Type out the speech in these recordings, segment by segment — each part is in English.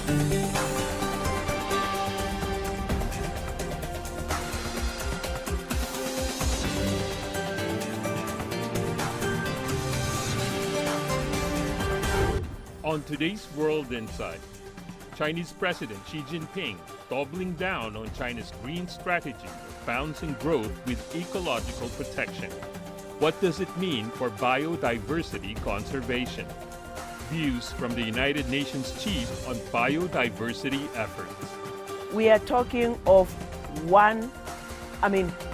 On today's World Insight, Chinese President Xi Jinping doubling down on China's green strategy of balancing growth with ecological protection. What does it mean for biodiversity conservation? Views from the United Nations chief on biodiversity efforts. We are talking of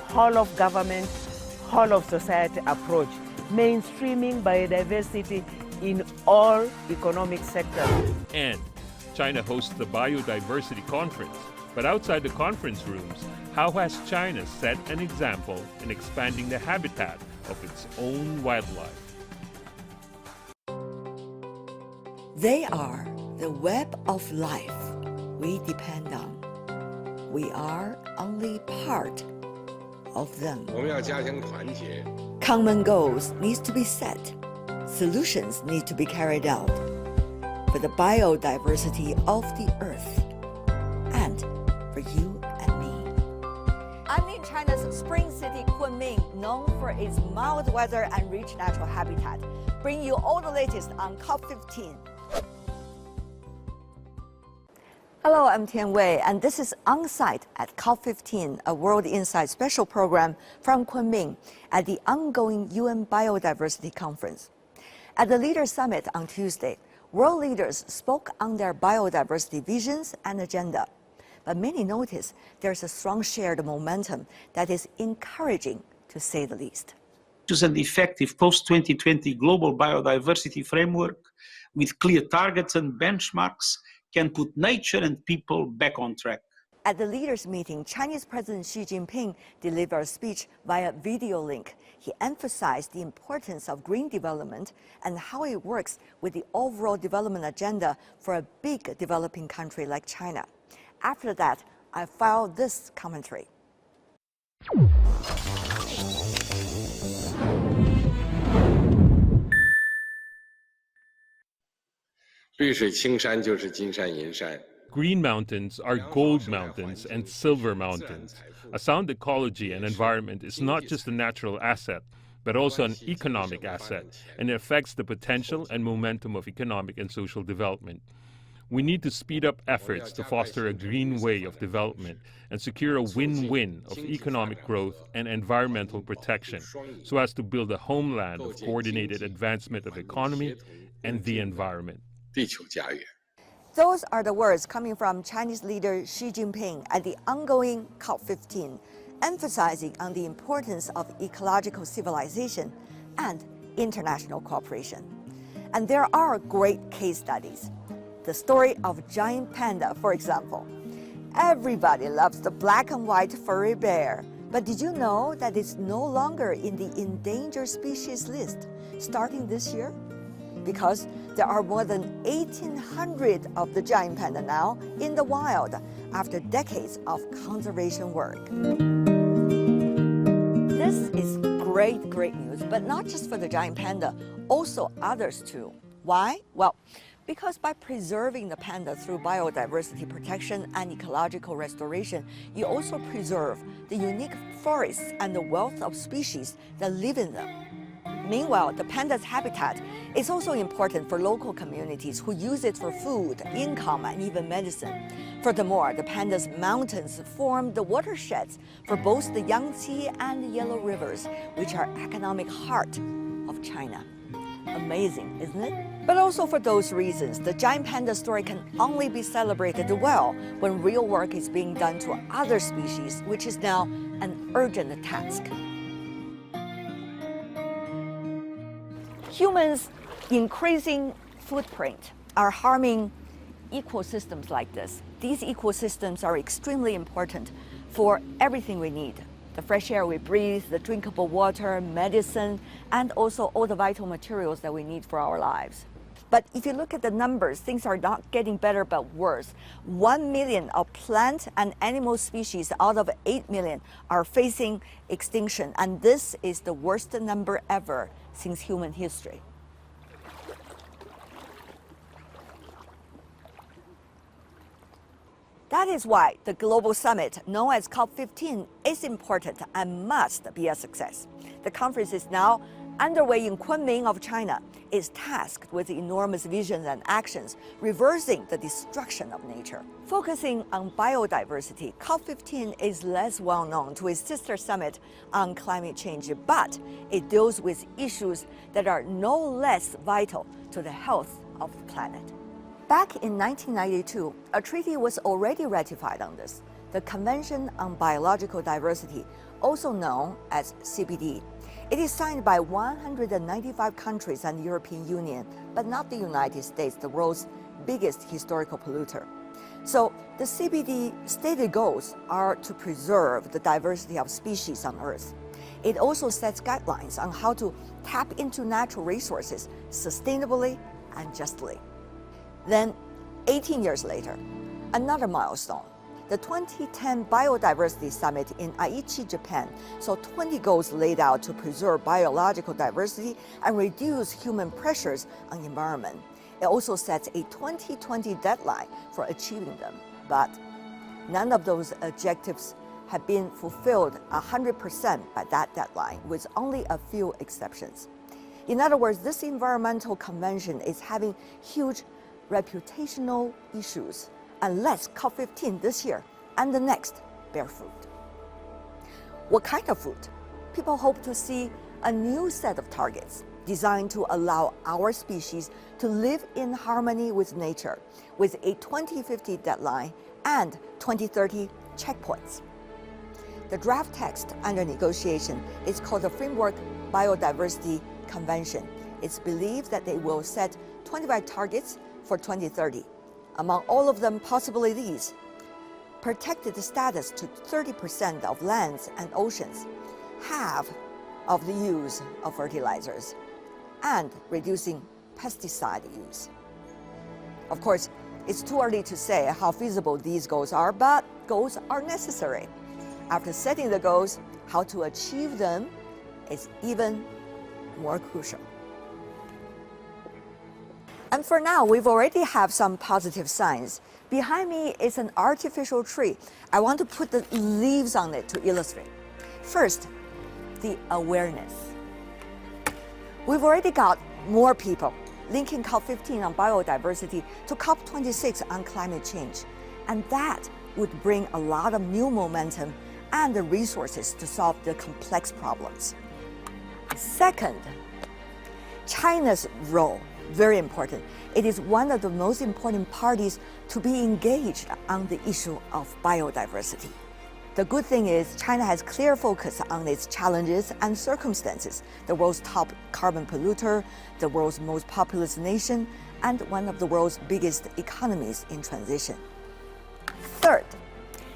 whole of government, whole of society approach, mainstreaming biodiversity in all economic sectors. And China hosts the Biodiversity Conference. But outside the conference rooms, how has China set an example in expanding the habitat of its own wildlife? They are the web of life we depend on. We are only part of them. Common goals need to be set. Solutions need to be carried out for the biodiversity of the earth and for you and me. I'm in China's spring city, Kunming, known for its mild weather and rich natural habitat. Bring you all the latest on COP15. Hello, I'm Tian, and this is On Site at COP15, a World Insight special program from Kunming at the ongoing UN Biodiversity Conference. At the Leaders Summit on Tuesday, world leaders spoke on their biodiversity visions and agenda. But many noticed there's a strong shared momentum that is encouraging, to say the least. Choose an effective post-2020 global biodiversity framework with clear targets and benchmarks can put nature and people back on track. At the leaders' meeting, Chinese President Xi Jinping delivered a speech via video link. He emphasized the importance of green development and how it works with the overall development agenda for a big developing country like China. After that, I filed this commentary. 绿水青山就是金山银山。 Green mountains are gold mountains and silver mountains. A sound ecology and environment is not just a natural asset, but also an economic asset, and it affects the potential and momentum of economic and social development. We need to speed up efforts to foster a green way of development and secure a win-win of economic growth and environmental protection, so as to build a homeland of coordinated advancement of economy and the environment. 地球家园。 Those are the words coming from Chinese leader Xi Jinping at the ongoing COP15, emphasizing on the importance of ecological civilization and international cooperation. And there are great case studies. The story of giant panda, for example. Everybody loves the black and white furry bear, but did you know that it's no longer in the endangered species list starting this year? Because there are more than 1,800 of the giant panda now in the wild after decades of conservation work. This is great news, but not just for the giant panda, also others too. Why? Well, because by preserving the panda through biodiversity protection and ecological restoration, you also preserve the unique forests and the wealth of species that live in them. Meanwhile, the panda's habitat is also important for local communities who use it for food, income, and even medicine. Furthermore, the panda's mountains form the watersheds for both the Yangtze and the Yellow Rivers, which are economic heart of China. Amazing, isn't it? But also for those reasons, the giant panda story can only be celebrated well when real work is being done to other species, which is now an urgent task. Humans' increasing footprint are harming ecosystems like this. These ecosystems are extremely important for everything we need. The fresh air we breathe, the drinkable water, medicine, and also all the vital materials that we need for our lives. But if you look at the numbers, things are not getting better but worse. 1 million of plant and animal species out of 8 million are facing extinction, and this is the worst number ever since human history. That is why the global summit, known as COP15, is important and must be a success. The conference is now underway in Kunming of China, is tasked with enormous visions and actions, reversing the destruction of nature. Focusing on biodiversity, COP15 is less well known to its sister summit on climate change, but it deals with issues that are no less vital to the health of the planet. Back in 1992, a treaty was already ratified on this, the Convention on Biological Diversity, also known as CBD. It is signed by 195 countries and the European Union, but not the United States, the world's biggest historical polluter. So the CBD stated goals are to preserve the diversity of species on Earth. It also sets guidelines on how to tap into natural resources sustainably and justly. Then, 18 years later, another milestone. The 2010 Biodiversity Summit in Aichi, Japan, saw 20 goals laid out to preserve biological diversity and reduce human pressures on the environment. It also sets a 2020 deadline for achieving them. But none of those objectives have been fulfilled 100% by that deadline, with only a few exceptions. In other words, this environmental convention is having huge reputational issues unless COP15 this year and the next bear fruit. What kind of fruit? People hope to see a new set of targets designed to allow our species to live in harmony with nature, with a 2050 deadline and 2030 checkpoints. The draft text under negotiation is called the Framework Biodiversity Convention. It's believed that they will set 25 targets for 2030. Among all of them, possibly these: protected status to 30% of lands and oceans, half of the use of fertilizers, and reducing pesticide use. Of course, it's too early to say how feasible these goals are, but goals are necessary. After setting the goals, how to achieve them is even more crucial. And for now, we've already have some positive signs. Behind me is an artificial tree. I want to put the leaves on it to illustrate. First, the awareness. We've already got more people linking COP15 on biodiversity to COP26 on climate change. And that would bring a lot of new momentum and the resources to solve the complex problems. Second, China's role. Very important. It is one of the most important parties to be engaged on the issue of biodiversity. The good thing is China has clear focus on its challenges and circumstances, the world's top carbon polluter, the world's most populous nation, and one of the world's biggest economies in transition. Third,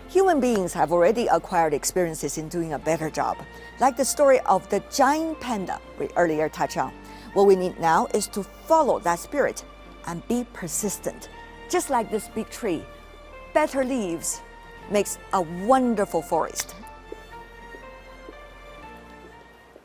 human beings have already acquired experiences in doing a better job, like the story of the giant panda we earlier touched on. What we need now is to follow that spirit and be persistent. Just like this big tree, better leaves makes a wonderful forest.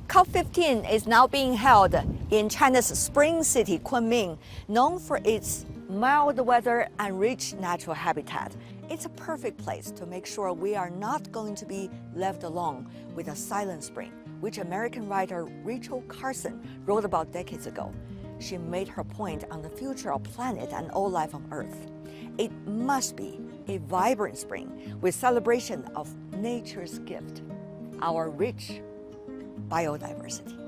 COP15 is now being held in China's spring city, Kunming, known for its mild weather and rich natural habitat. It's a perfect place to make sure we are not going to be left alone with a silent spring, which American writer Rachel Carson wrote about decades ago. She made her point on the future of planet and all life on Earth. It must be a vibrant spring with celebration of nature's gift, our rich biodiversity.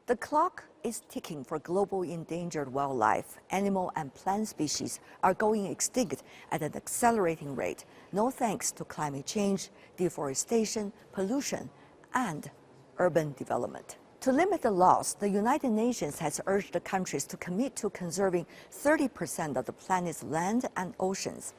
The clock is ticking for global endangered wildlife. Animal and plant species are going extinct at an accelerating rate, no thanks to climate change, deforestation, pollution, and urban development. To limit the loss, the United Nations has urged the countries to commit to conserving 30% of the planet's land and oceans.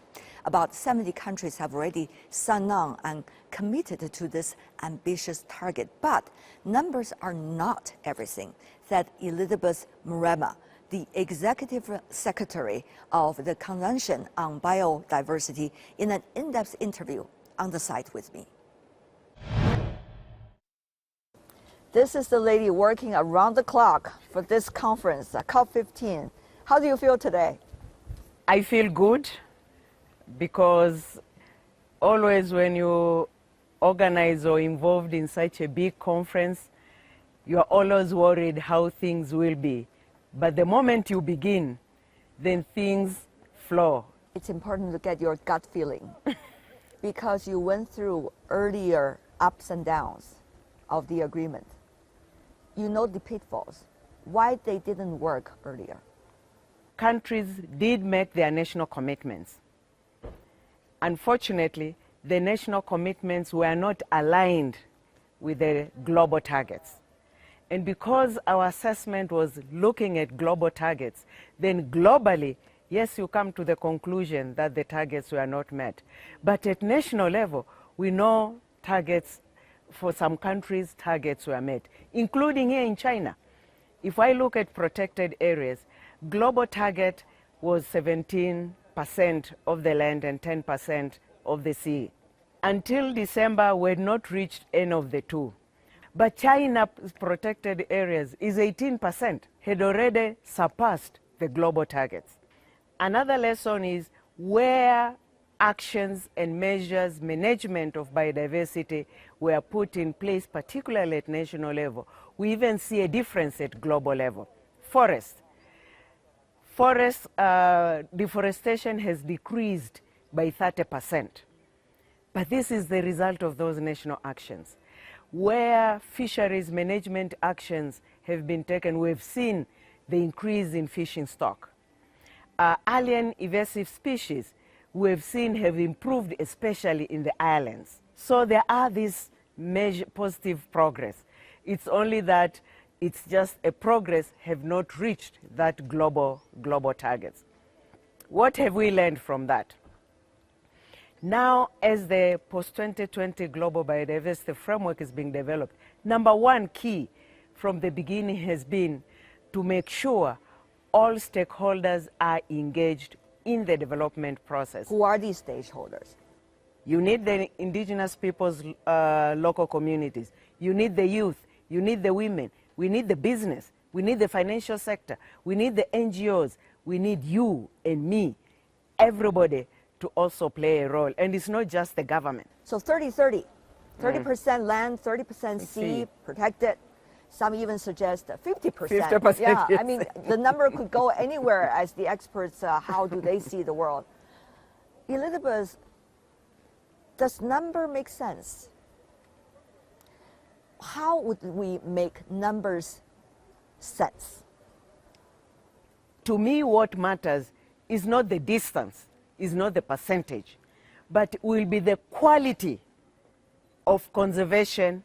About 70 countries have already signed on and committed to this ambitious target. But numbers are not everything, said Elizabeth Mrema, the Executive Secretary of the Convention on Biodiversity, in an in-depth interview on the site with me. This is the lady working around the clock for this conference, COP15. How do you feel today? I feel good because always when you organize or involved in such a big conference, you are always worried how things will be. But the moment you begin, then things flow. It's important to get your gut feeling because you went through earlier ups and downs of the agreement. You know the pitfalls, why they didn't work earlier. Countries did make their national commitments. Unfortunately, the national commitments were not aligned with the global targets. And because our assessment was looking at global targets, then globally, yes, you come to the conclusion that the targets were not met. But at national level, we know targets, for some countries, targets were met, including here in China. If I look at protected areas, global target was 17% of the land and 10% of the sea. Until December, we had not reached any of the two. But China's protected areas is 18%, had already surpassed the global targets. Another lesson is where actions and measures, management of biodiversity were put in place, particularly at national level. We even see a difference at global level. Forest deforestation has decreased by 30%. But this is the result of those national actions. Where fisheries management actions have been taken, we've seen the increase in fishing stock. Alien invasive species we've seen have improved, especially in the islands. So there are these positive progress. It's only that it's just a progress have not reached that global targets. What have we learned from that? Now, as the post-2020 Global Biodiversity Framework is being developed, number one key from the beginning has been to make sure all stakeholders are engaged in the development process. Who are these stakeholders? You need the indigenous people's local communities. You need the youth. You need the women. We need the business. We need the financial sector. We need the NGOs. We need you and me, everybody, to also play a role. And it's not just the government. So 30-30, 30% land, 30% sea, protected. Some even suggest 50%. 50%, yeah, yes. I mean, the number could go anywhere as the experts, how do they see the world? Elizabeth, does number make sense? How would we make numbers sense? To me, what matters is not the distance, is not the percentage, but will be the quality of conservation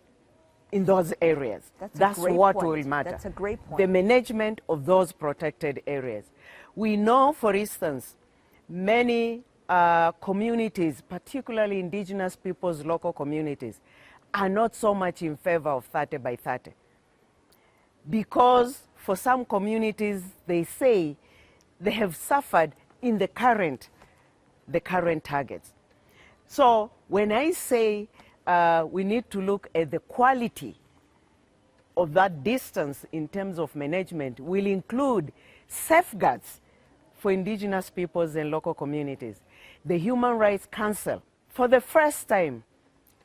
in those areas. That's what will matter. That's a great point. The management of those protected areas. We know, for instance, many communities, particularly indigenous peoples, local communities, are not so much in favor of 30 by 30. Because for some communities, they say they have suffered in the current targets. So when I say we need to look at the quality of that distance in terms of management, will include safeguards for indigenous peoples and local communities. The Human Rights Council, for the first time,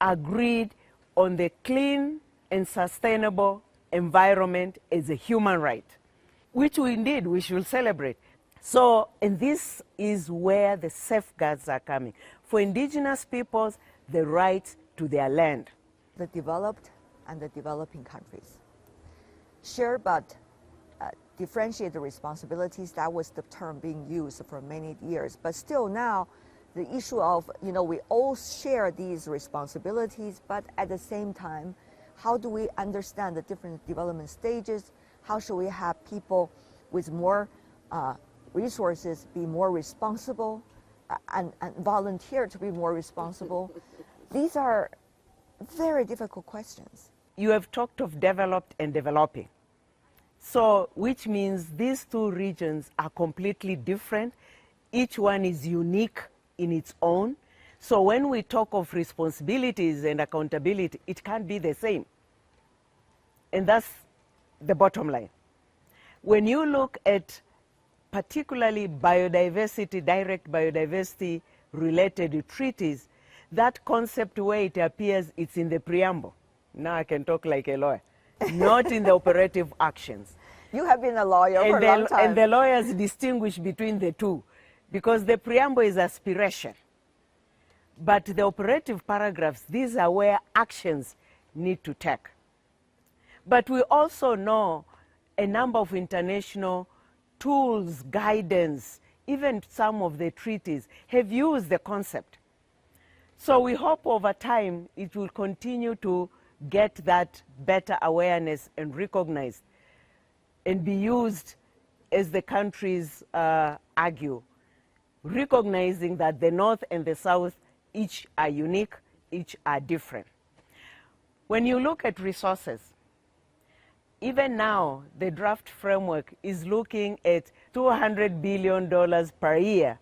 agreed on the clean and sustainable environment as a human right, which we should celebrate. So, and this is where the safeguards are coming. For indigenous peoples, the right to their land. The developed and the developing countries share but differentiate the responsibilities. That was the term being used for many years. But still now, the issue of, we all share these responsibilities, but at the same time, how do we understand the different development stages? How should we have people with more resources be more responsible and volunteer to be more responsible? These are very difficult questions. You have talked of developed and developing. So, which means these two regions are completely different. Each one is unique in its own. So when we talk of responsibilities and accountability, it can't be the same. And that's the bottom line. When you look at particularly biodiversity, direct biodiversity related treaties, that concept where it appears, it's in the preamble. Now I can talk like a lawyer. Not in the operative actions. You have been a lawyer for a long time. And the lawyers distinguish between the two, because the preamble is aspiration. But the operative paragraphs, these are where actions need to take. But we also know a number of international tools, guidance, even some of the treaties have used the concept. So we hope over time it will continue to get that better awareness and recognized and be used as the countries argue, recognizing that the North and the South each are unique, each are different. When you look at resources, even now the draft framework is looking at $200 billion per year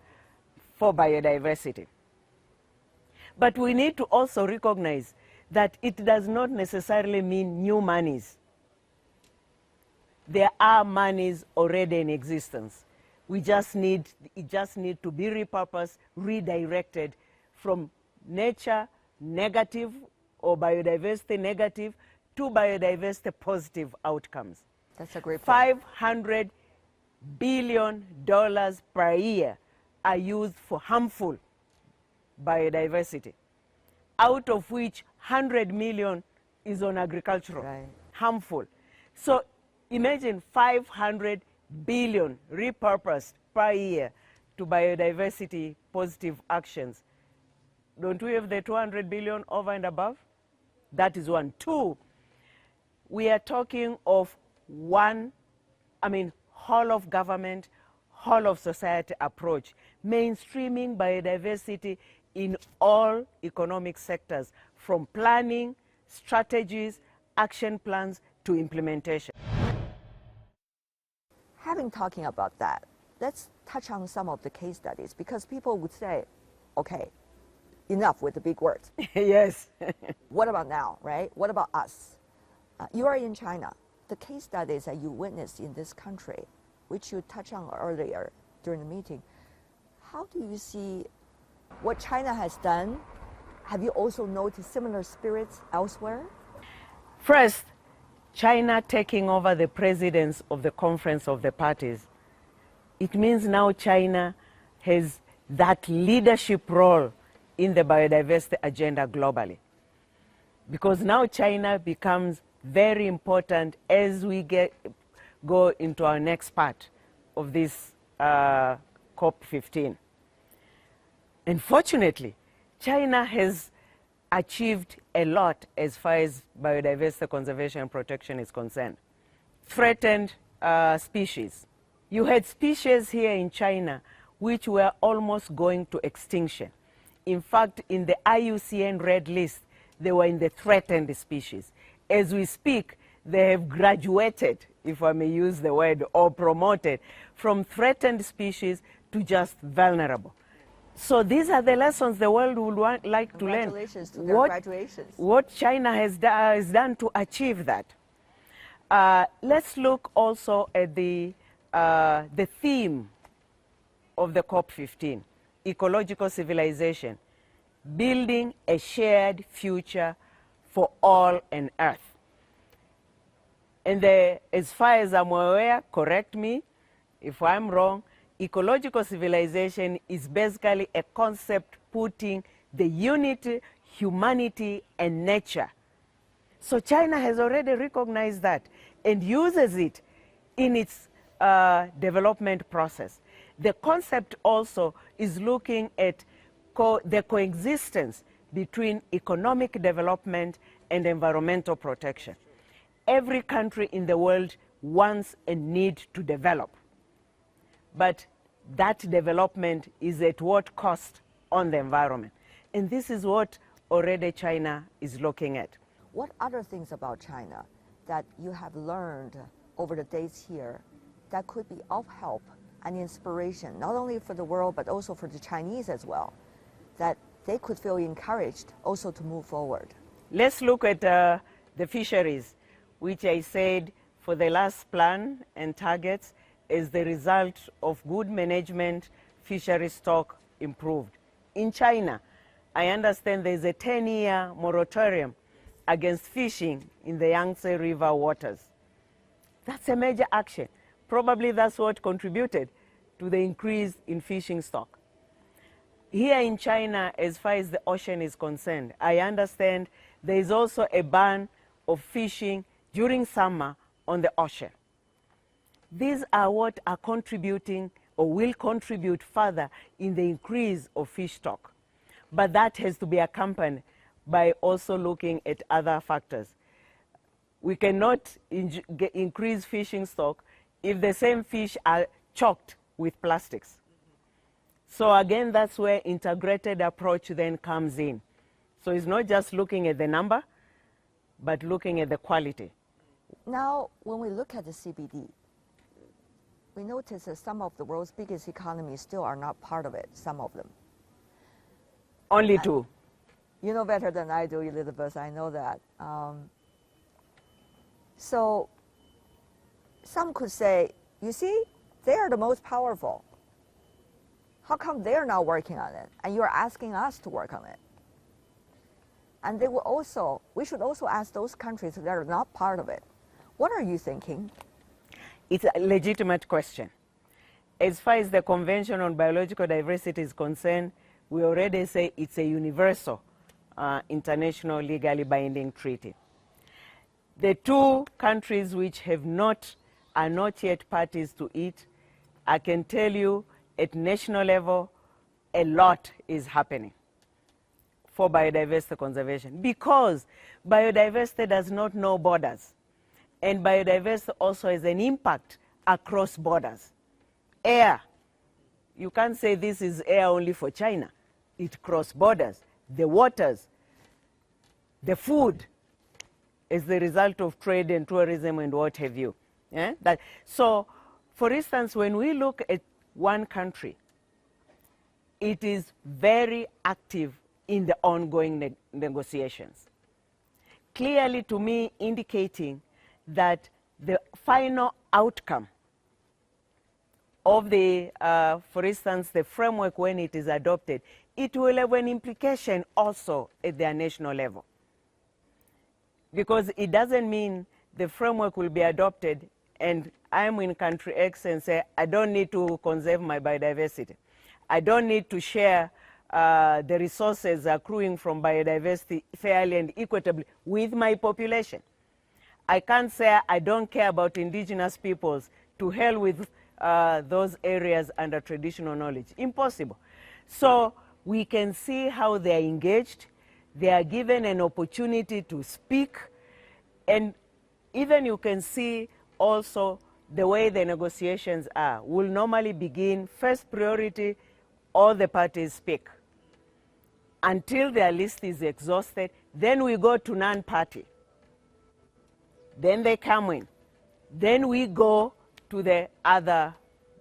for biodiversity. But we need to also recognize that it does not necessarily mean new monies. There are monies already in existence. It just need to be repurposed, redirected from nature negative or biodiversity negative to biodiversity positive outcomes. That's a great point. $500 billion per year are used for harmful biodiversity, out of which 100 million is on agricultural, harmful. So imagine 500 billion repurposed per year to biodiversity positive actions. Don't we have the 200 billion over and above? That is one. Two, we are talking of whole of government, whole of society approach, mainstreaming biodiversity in all economic sectors, from planning, strategies, action plans to implementation. Having talking about that, let's touch on some of the case studies, because people would say, okay, enough with the big words. Yes. What about now, right? What about us? You are in China. The case studies that you witnessed in this country, which you touched on earlier during the meeting, how do you see what China has done? Have you also noticed similar spirits elsewhere? First, China taking over the presidents of the Conference of the Parties. It means now China has that leadership role in the biodiversity agenda globally. Because now China becomes very important as we go into our next part of this COP15. Unfortunately, China has achieved a lot as far as biodiversity conservation and protection is concerned. Threatened species. You had species here in China which were almost going to extinction. In fact, in the IUCN Red List, they were in the threatened species. As we speak, they have graduated, if I may use the word, or promoted from threatened species to just vulnerable. So these are the lessons the world would like to learn. Congratulations to their graduations. What China has done to achieve that. Let's look also at the theme of the COP15, ecological civilization, building a shared future for all on Earth. And as far as I'm aware, correct me if I'm wrong, ecological civilization is basically a concept putting the unity, humanity, and nature. So China has already recognized that and uses it in its development process. The concept also is looking at the coexistence between economic development and environmental protection. Every country in the world wants and needs to develop. But that development is at what cost on the environment? And this is what already China is looking at. What other things about China that you have learned over the days here that could be of help and inspiration, not only for the world, but also for the Chinese as well, that they could feel encouraged also to move forward? Let's look at the fisheries, which I said for the last plan and targets, as the result of good management, fishery stock improved. In China, I understand there's a 10-year moratorium against fishing in the Yangtze River waters. That's a major action. Probably that's what contributed to the increase in fishing stock. Here in China, as far as the ocean is concerned, I understand there is also a ban of fishing during summer on the ocean. These are what are contributing or will contribute further in the increase of fish stock. But that has to be accompanied by also looking at other factors. We cannot increase fishing stock if the same fish are choked with plastics. So again, that's where integrated approach then comes in. So it's not just looking at the number, but looking at the quality. Now, when we look at the CBD, we notice that some of the world's biggest economies still are not part of it, some of them. Only two. You know better than I do, Elizabeth, I know that. So some could say, you see, they are the most powerful. How come they're not working on it? And you're asking us to work on it. And they will also, we should also ask those countries that are not part of it, what are you thinking? It's a legitimate question. As far as the Convention on Biological Diversity is concerned, we already say it's a universal international legally binding treaty. The two countries which are not yet parties to it, I can tell you at national level, a lot is happening for biodiversity conservation because biodiversity does not know borders. And biodiversity also has an impact across borders. Air, you can't say this is air only for China. It crosses borders. The waters, the food, as the result of trade and tourism and what have you. Yeah? So, for instance, when we look at one country, it is very active in the ongoing negotiations. Clearly, to me, indicating that the final outcome of the, for instance, the framework when it is adopted, it will have an implication also at their national level. Because it doesn't mean the framework will be adopted and I'm in country X and say, I don't need to conserve my biodiversity. I don't need to share the resources accruing from biodiversity fairly and equitably with my population. I can't say I don't care about indigenous peoples, to hell with those areas under traditional knowledge. Impossible. So we can see how they are engaged. They are given an opportunity to speak. And even you can see also the way the negotiations are. Will normally begin, first priority, all the parties speak. Until their list is exhausted, then we go to non-party. Then they come in. Then we go to the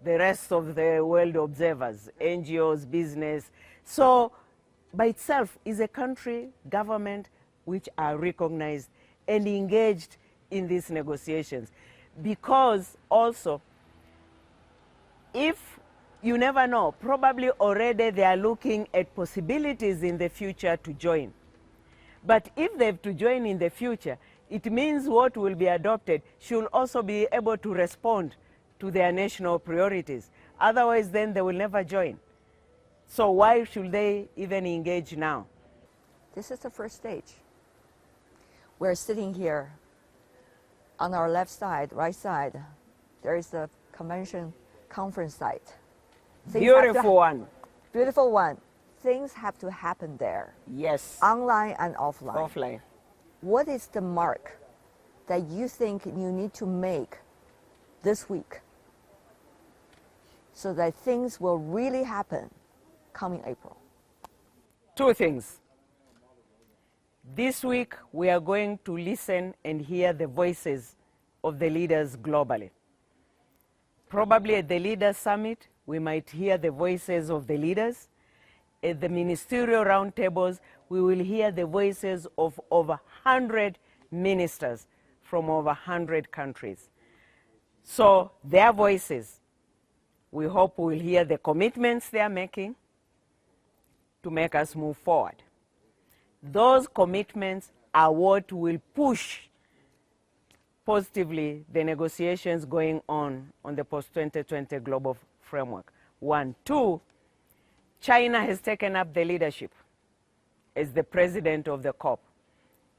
rest of the world observers, NGOs, business. So by itself is a country, government, which are recognized and engaged in these negotiations. Because also, if you never know, probably already they are looking at possibilities in the future to join. But if they have to join in the future, it means what will be adopted should also be able to respond to their national priorities. Otherwise, then they will never join. So why should they even engage now? This is the first stage. We're sitting here. On our left side, right side, there is the convention conference site. Beautiful one. Beautiful one. Things have to happen there. Yes. Online and offline. Offline. What is the mark that you think you need to make this week so that things will really happen coming April? Two things. This week, we are going to listen and hear the voices of the leaders globally. Probably at the Leaders Summit, we might hear the voices of the leaders. At the ministerial roundtables, we will hear the voices of over 100 ministers from over 100 countries. So their voices We hope we'll hear the commitments they are making to make us move forward. Those commitments are what will push positively the negotiations going on the post-2020 global framework. 1. 2, China has taken up the leadership as the president of the COP.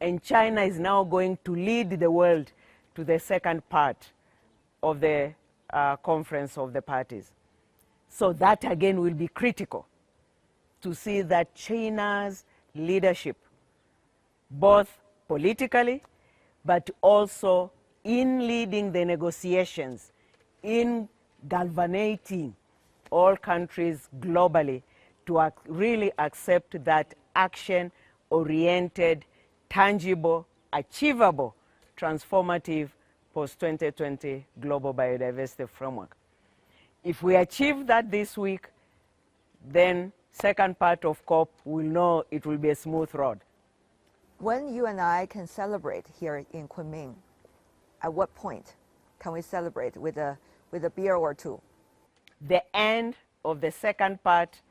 And China is now going to lead the world to the second part of the conference of the parties. So that again will be critical to see that China's leadership, both politically, but also in leading the negotiations, in galvanizing all countries globally to really accept that action-oriented, tangible, achievable, transformative post-2020 global biodiversity framework. If we achieve that this week, then second part of COP will know it will be a smooth road. When you and I can celebrate here in Kunming, at what point can we celebrate with a beer or two? The end of the second part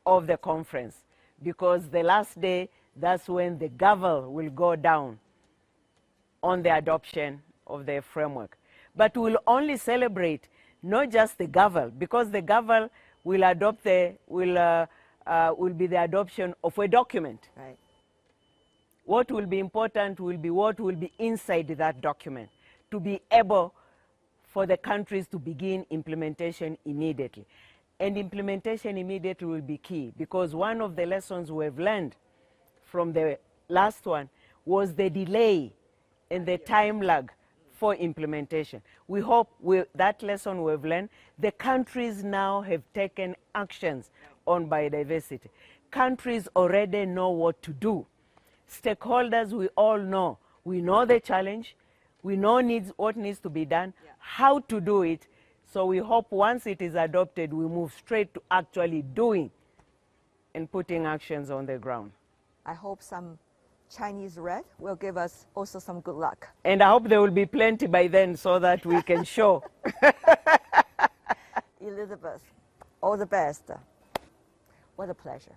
of the conference, because the last day, that's when the gavel will go down on the adoption of the framework. But we'll only celebrate not just the gavel, because the gavel will be the adoption of a document. Right. What will be important will be what will be inside that document, to be able for the countries to begin implementation immediately. And implementation immediately will be key, because one of the lessons we've learned from the last one was the delay and the time lag for implementation. We hope that lesson we've learned, the countries now have taken actions on biodiversity. Countries already know what to do. Stakeholders, we all know. We know the challenge. We know what needs to be done, how to do it. So we hope once it is adopted, we move straight to actually doing and putting actions on the ground. I hope some Chinese red will give us also some good luck. And I hope there will be plenty by then so that we can show. Elizabeth, all the best. What a pleasure.